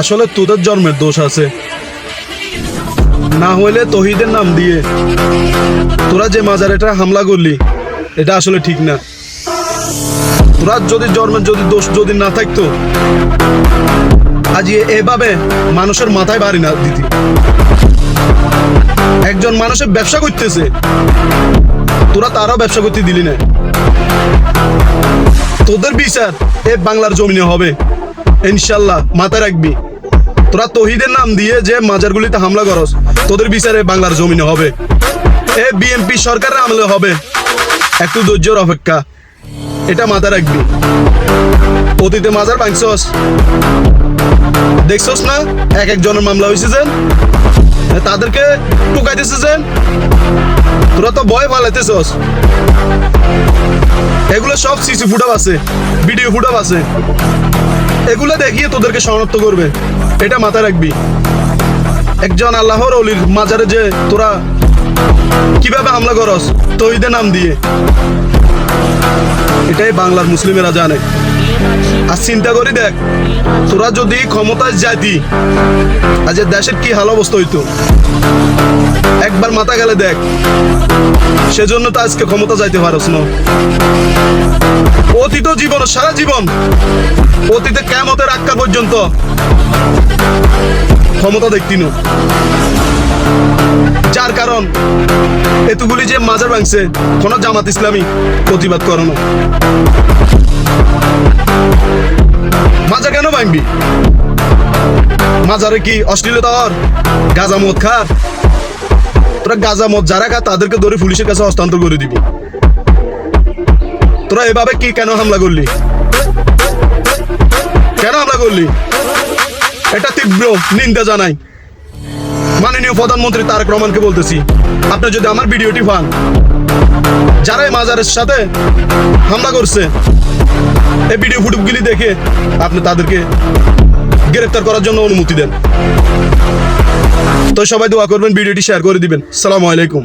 আসলে তোদের জন্মের দোষ আছে, না হইলে তহিদের নাম দিয়ে তোরা যে মাজারেটা হামলা করলি এটা আসলে ঠিক না। তোরা যদি জন্মের দোষ যদি না থাকতো আজ এভাবে মানুষের মাথায় বাড়ি না দিতি। একজন মানুষের ব্যবসা করতেছে, তোরা তারাও ব্যবসা করতে দিলি না। তোদের বিচার এ বাংলার জমিনে হবে ইনশাল্লাহ, মাথায় রাখবি। তোরা তহিদের নাম দিয়ে যে মাজারগুলিতে হামলা করস, তোদের বিচারে বাংলার জমিনে হবে। এ বিএনপি সরকারের আমলে হবে, একটু ধৈর্যের অপেক্ষা, এটা মাথায় রাখবি। অতীতে মাজার ভাঙছস, দেখছস না এক একজনের মামলা হয়েছে, যে তাদেরকে টুকাইতেছে, যে তোরা তো ভয় পালাইতেছস। এগুলো সব সিসি ফুটেজ আছে, ভিডিও ফুটেজ আছে, এগুলো দেখিয়ে তোদেরকে শনাক্ত করবে, এটা মাথায় রাখবি। একজন আল্লাহর ওলির মাজারে যে তোরা কিভাবে হামলা করস তহিদের নাম দিয়ে, এটাই বাংলার মুসলিমেরা জানে। আর চিন্তা করি দেখ, তোরা যদি ক্ষমতায় যাইতি আজ দেশের কি হাল অবস্থা হইতো, একবার মাথা গেলে দেখ। সেজন্য তো আজকে ক্ষমতা যাইতে পারস না। অতীত জীবন, সারা জীবন অতীতে কিয়ামতের আগ পর্যন্ত ক্ষমতা দেখতি না, যার কারণ এতগুলি যে মাজার ভাঙছে কোন জামাত ইসলামী প্রতিবাদ করে না। মাজার কেন ভাঙবি? মাজারে কি অশ্লীলতা হর, গাঁজা মদ খা? তোরা গাঁজা মদ যারা খা তাদেরকে ধরে পুলিশের কাছে হস্তান্তর করে দিবি। তোরা এভাবে কি কেন হামলা করলি, কেন হামলা করলি? এটা তীব্র নিন্দা জানাই। মাননীয় প্রধানমন্ত্রী তারেক রহমানকে বলতেছি, আপনি যদি আমার ভিডিওটি পান, যারা এই মাজারের সাথে হামলা করছে এই ভিডিও ফুটেজগুলি দেখে আপনি তাদেরকে গ্রেফতার করার জন্য অনুমতি দেন। তো সবাই দোয়া করবেন, ভিডিওটি শেয়ার করে দিবেন। আসসালামু আলাইকুম।